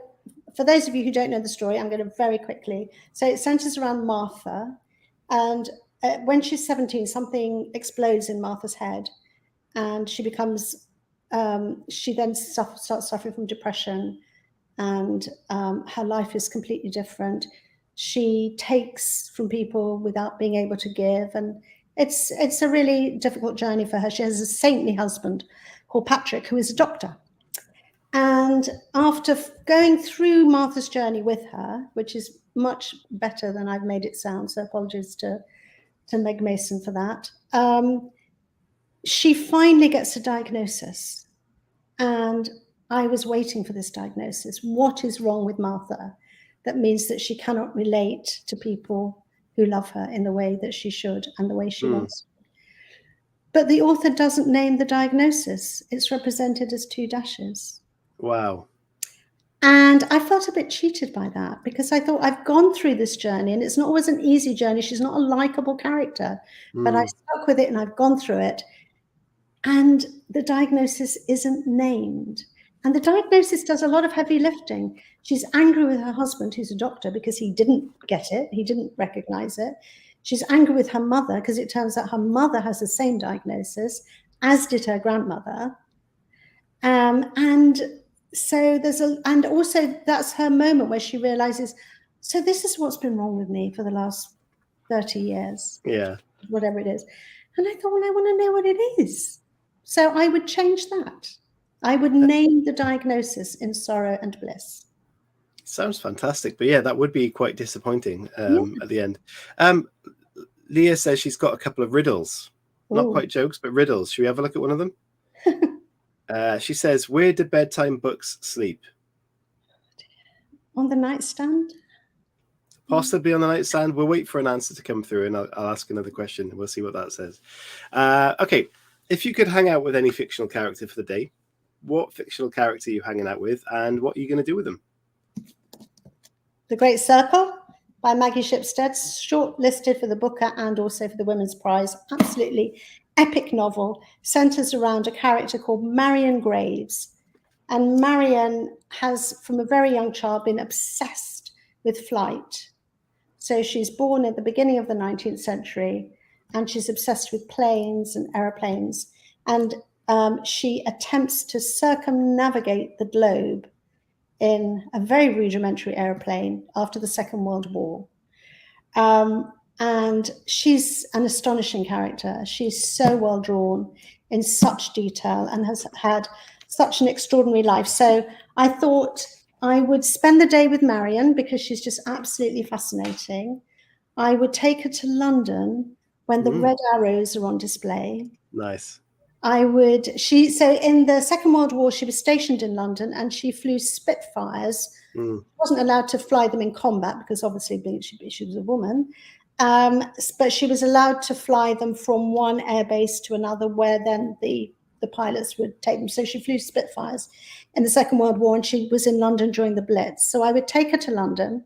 for those of you who don't know the story, I'm going to very quickly. So it centers around Martha, and when she's 17, something explodes in Martha's head, and she becomes, she then starts suffering from depression, and her life is completely different. She takes from people without being able to give, and it's a really difficult journey for her. She has a saintly husband called Patrick, who is a doctor. And after going through Martha's journey with her, which is much better than I've made it sound, so apologies to Meg Mason for that, she finally gets a diagnosis. And I was waiting for this diagnosis. What is wrong with Martha that means that she cannot relate to people who love her in the way that she should and the way she wants? But the author doesn't name the diagnosis. It's represented as 2 dashes. Wow. And I felt a bit cheated by that, because I thought I've gone through this journey and it's not always an easy journey. She's not a likable character, but I stuck with it and I've gone through it. And the diagnosis isn't named. And the diagnosis does a lot of heavy lifting. She's angry with her husband, who's a doctor, because he didn't get it. He didn't recognize it. She's angry with her mother because it turns out her mother has the same diagnosis, as did her grandmother. And So and also that's her moment where she realizes, so this is what's been wrong with me for the last 30 years. Yeah. Whatever it is. And I thought, well, I want to know what it is. So I would change that. I would name the diagnosis In Sorrow and Bliss. Sounds fantastic. But yeah, that would be quite disappointing at the end. Leah says she's got a couple of riddles. Not Ooh. quite jokes, but riddles. Should we have a look at one of them? She says, where do bedtime books sleep? On the nightstand? Possibly on the nightstand. We'll wait for an answer to come through, and I'll ask another question. We'll see what that says. Okay. If you could hang out with any fictional character for the day, what fictional character are you hanging out with, and what are you going to do with them? The Great Circle by Maggie Shipstead, shortlisted for the Booker and also for the Women's Prize. Absolutely epic novel, centers around a character called Marion Graves. And Marion has, from a very young child, been obsessed with flight. So she's born at the beginning of the 19th century, and she's obsessed with planes and aeroplanes. And she attempts to circumnavigate the globe in a very rudimentary aeroplane after the Second World War. And she's an astonishing character. She's so well drawn in such detail and has had such an extraordinary life. So I thought I would spend the day with Marion because she's just absolutely fascinating. I would take her to London when the red arrows are on display. Nice. So in the Second World War, she was stationed in London and she flew Spitfires. Wasn't allowed to fly them in combat because obviously she was a woman. But she was allowed to fly them from one airbase to another where then the pilots would take them. So she flew Spitfires in the Second World War, and she was in London during the Blitz. So I would take her to London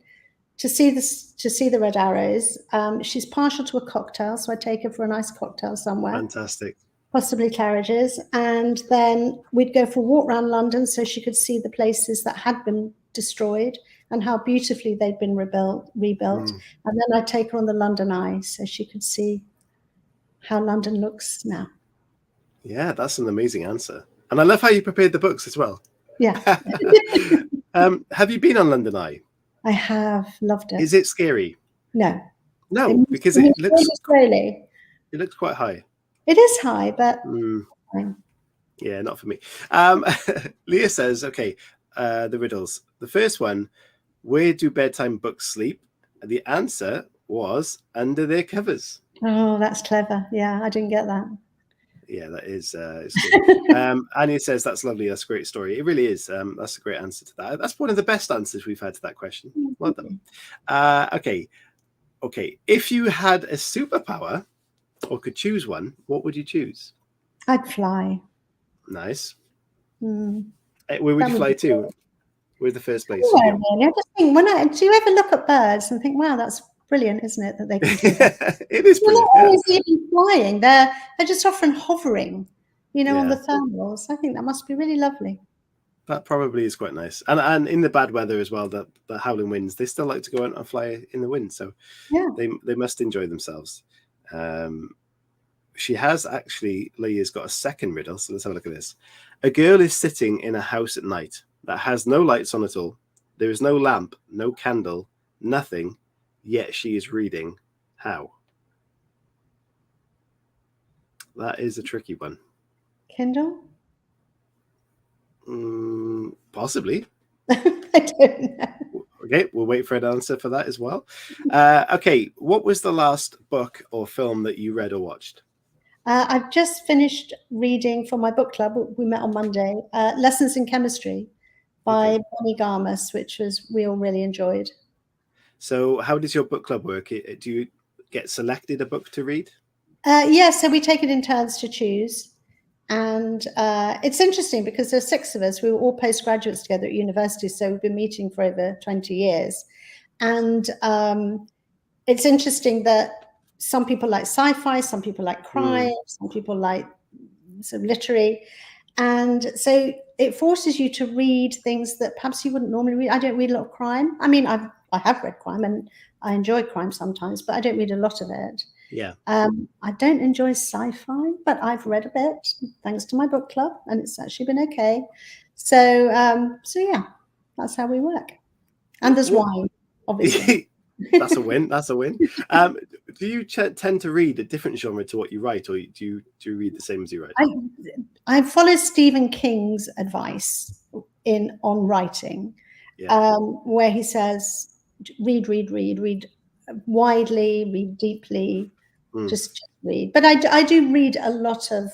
to see the red arrows. She's partial to a cocktail, so I'd take her for a nice cocktail somewhere. Fantastic. Possibly Claridge's. And then we'd go for a walk around London so she could see the places that had been destroyed and how beautifully they'd been rebuilt. And then I'd take her on the London Eye so she could see how London looks now. Yeah, that's an amazing answer. And I love how you prepared the books as well. Yeah. Have you been on London Eye? I have. Loved it. Is it scary? No. Because it looks slowly. It looks quite high. It is high, but yeah, not for me. Leah says, okay, the riddles. The first one, where do bedtime books sleep? And the answer was under their covers. Oh, that's clever. Yeah, I didn't get that. Yeah, that is it's good. Anya says that's lovely. That's a great story. It really is. That's a great answer to that. That's one of the best answers we've had to that question. Well done. Okay. If you had a superpower or could choose one, what would you choose? I'd fly. Nice. Where would you fly to? Where's the first place? Yeah, really. I just think do you ever look at birds and think, wow, that's brilliant, isn't it? That they can do that. It is brilliant. They're not always even flying. They're just often hovering, on the thermals. I think that must be really lovely. That probably is quite nice. And in the bad weather as well, the howling winds, they still like to go out and fly in the wind. So yeah, they must enjoy themselves. She has actually, Leah's got a second riddle. So let's have a look at this. A girl is sitting in a house at night that has no lights on at all. There is no lamp, no candle, nothing. Yet she is reading. How? That is a tricky one. Kindle? Possibly. I don't know. Okay, we'll wait for an answer for that as well. Okay, what was the last book or film that you read or watched? I've just finished reading for my book club. We met on Monday. Lessons in Chemistry by Bonnie Garmus, which we all really enjoyed. So how does your book club work? Do you get selected a book to read? Yeah, so we take it in turns to choose. And it's interesting because there's 6 of us. We were all postgraduates together at university, so we've been meeting for over 20 years. And it's interesting that some people like sci-fi, some people like crime, some people like sort of literary. And so it forces you to read things that perhaps you wouldn't normally read. I don't read a lot of crime. I mean, I have read crime and I enjoy crime sometimes, but I don't read a lot of it. Yeah. I don't enjoy sci-fi, but I've read a bit thanks to my book club, and it's actually been okay. So yeah, that's how we work. And there's wine, obviously. That's a win. That's a win. Do you tend to read a different genre to what you write, or do you read the same as you write? I follow Stephen King's advice on writing, where he says, read widely, read deeply, just read. But I do read a lot of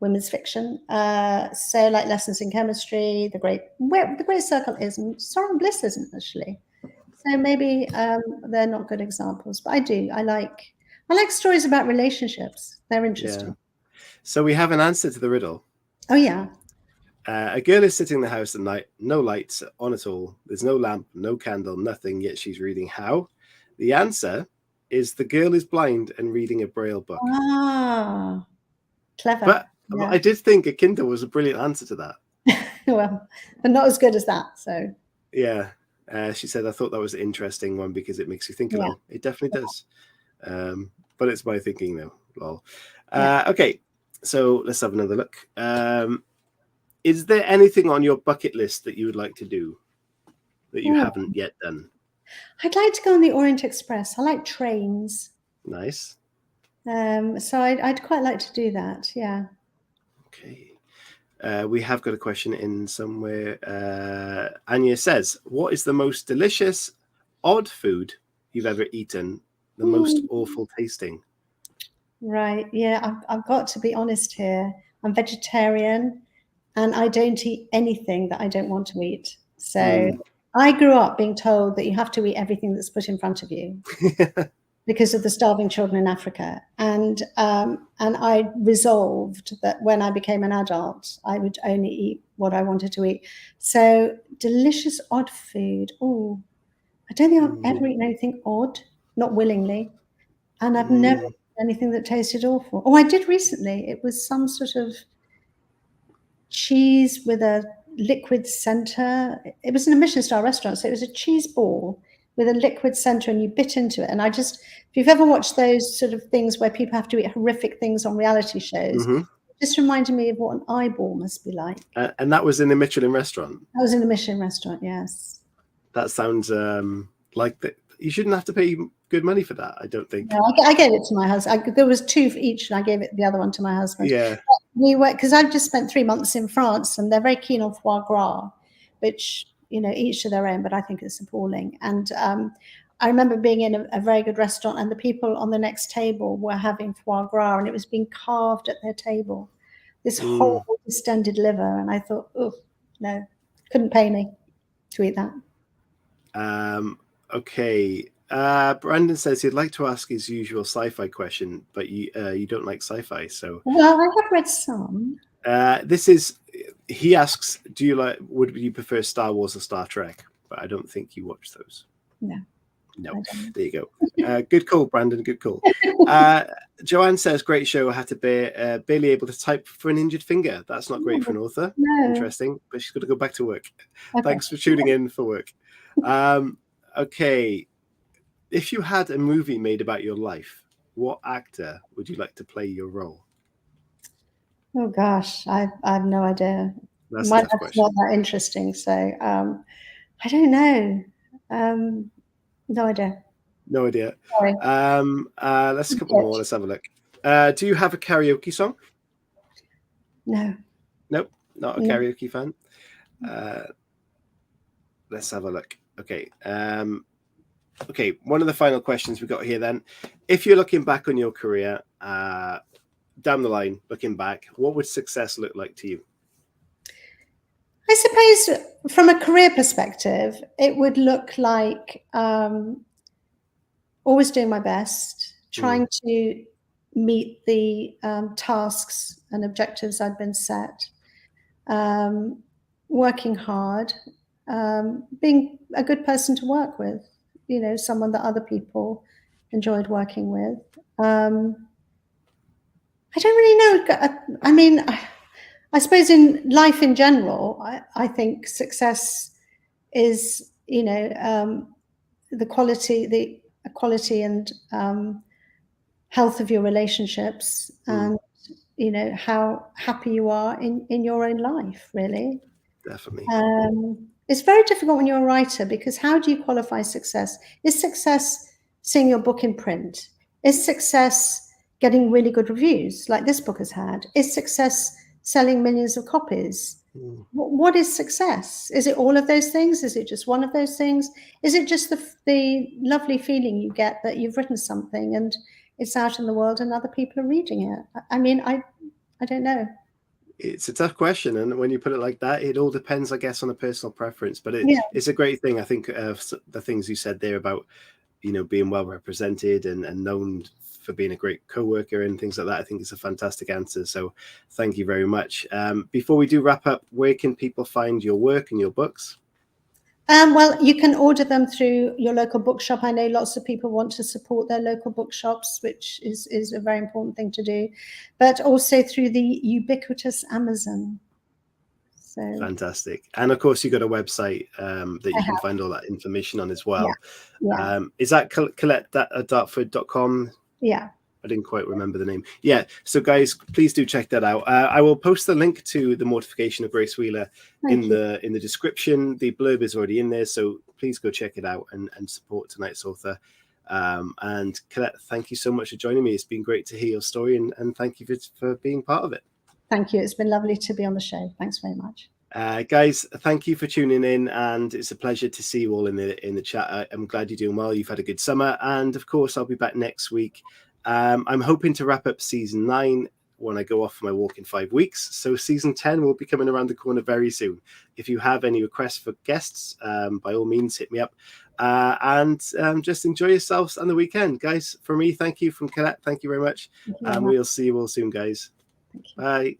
women's fiction, so like Lessons in Chemistry, The Great Circle isn't, Sorrow and Bliss isn't actually. So maybe they're not good examples, but I like stories about relationships. They're interesting. Yeah. So we have an answer to the riddle. Oh yeah. A girl is sitting in the house at night, no lights on at all. There's no lamp, no candle, nothing, yet she's reading how? The answer is the girl is blind and reading a Braille book. Ah, clever. But I did think a Kindle was a brilliant answer to that. Well, but not as good as that, so. Yeah. She said, I thought that was an interesting one because it makes you think along. It definitely does. But it's my thinking though. Lol. Okay, so let's have another look. Is there anything on your bucket list that you would like to do that you haven't yet done? I'd like to go on the Orient Express. I like trains. Nice. So I'd quite like to do that, yeah. Okay. We have got a question in somewhere. Anya says, what is the most delicious, odd food you've ever eaten? The most awful tasting? Right, yeah, I've got to be honest here. I'm vegetarian and I don't eat anything that I don't want to eat. So I grew up being told that you have to eat everything that's put in front of you because of the starving children in Africa. And I resolved that when I became an adult, I would only eat what I wanted to eat. So delicious, odd food. Oh, I don't think I've ever eaten anything odd, not willingly. And I've never eaten anything that tasted awful. Oh, I did recently. It was some sort of cheese with a liquid center. It was in a Michelin star restaurant. So it was a cheese ball with a liquid center and you bit into it. And if you've ever watched those sort of things where people have to eat horrific things on reality shows, it just reminded me of what an eyeball must be like. And that was in a Michelin restaurant? That was in a Michelin restaurant, yes. That sounds like that. You shouldn't have to pay good money for that, I don't think. No, I gave it to my husband. There was 2 for each, and I gave the other one to my husband. Yeah. We were, because I've just spent 3 months in France, and they're very keen on foie gras, which, each to their own, but I think it's appalling. And I remember being in a very good restaurant, and the people on the next table were having foie gras, and it was being carved at their table. This whole distended liver, and I thought, oh no, couldn't pay me to eat that. Okay. Brandon says he'd like to ask his usual sci-fi question, but you don't like sci-fi, so. Well, I have read some. He asks, would you prefer Star Wars or Star Trek? But I don't think you watch those. No. There you go. Good call, Brandon. Good call. Joanne says, great show. I had to barely able to type for an injured finger. That's not great for an author. No. Interesting, but she's got to go back to work. Okay. Thanks for tuning in for work. Okay. If you had a movie made about your life, what actor would you like to play your role? Oh gosh, I have no idea. That's My a tough life's question. not that interesting, so I don't know. No idea. No idea. Sorry. Let's a couple more. Let's have a look. Do you have a karaoke song? No. Nope, not a karaoke fan. Let's have a look. Okay. Okay, one of the final questions we got here then. If you're looking back on your career, down the line, looking back, what would success look like to you? I suppose from a career perspective, it would look like always doing my best, trying to meet the tasks and objectives I've been set, working hard, being a good person to work with, someone that other people enjoyed working with. I don't really know. I mean, I suppose in life in general, I think success is, the quality and health of your relationships and, how happy you are in your own life, really. Definitely. It's very difficult when you're a writer, because how do you qualify success? Is success seeing your book in print? Is success getting really good reviews like this book has had? Is success selling millions of copies? What is success? Is it all of those things? Is it just one of those things? Is it just the lovely feeling you get that you've written something and it's out in the world and other people are reading it? I mean, I don't know. It's a tough question, and when you put it like that, it all depends, I guess, on a personal preference. But Yeah. it's a great thing. I think the things you said there about, you know, being well represented and known for being a great co-worker and things like that, I think it's a fantastic answer. So thank you very much. Before we do wrap up, where can people find your work and your books? Well, you can order them through your local bookshop. I know lots of people want to support their local bookshops, which is a very important thing to do, but also through the ubiquitous Amazon. So fantastic. And of course, you've got a website that you can find all that information on as well. Yeah. Is that ColetteDartford.com? Yeah. I didn't quite remember the name. Yeah. So guys, please do check that out. I will post the link to the Mortification of Grace Wheeler in the description. The blurb is already in there, so please go check it out and support tonight's author. And Colette, thank you so much for joining me. It's been great to hear your story, and thank you for being part of it. Thank you. It's been lovely to be on the show. Thanks very much. Guys, thank you for tuning in, and it's a pleasure to see you all in the chat. I'm glad you're doing well. You've had a good summer, and of course I'll be back next week. I'm hoping to wrap up season 9 when I go off for my walk in 5 weeks. So season 10 will be coming around the corner very soon. If you have any requests for guests, by all means, hit me up. And just enjoy yourselves on the weekend, guys. From me, thank you. From Colette, thank you very much. We'll see you all soon, guys. Thank you. Bye.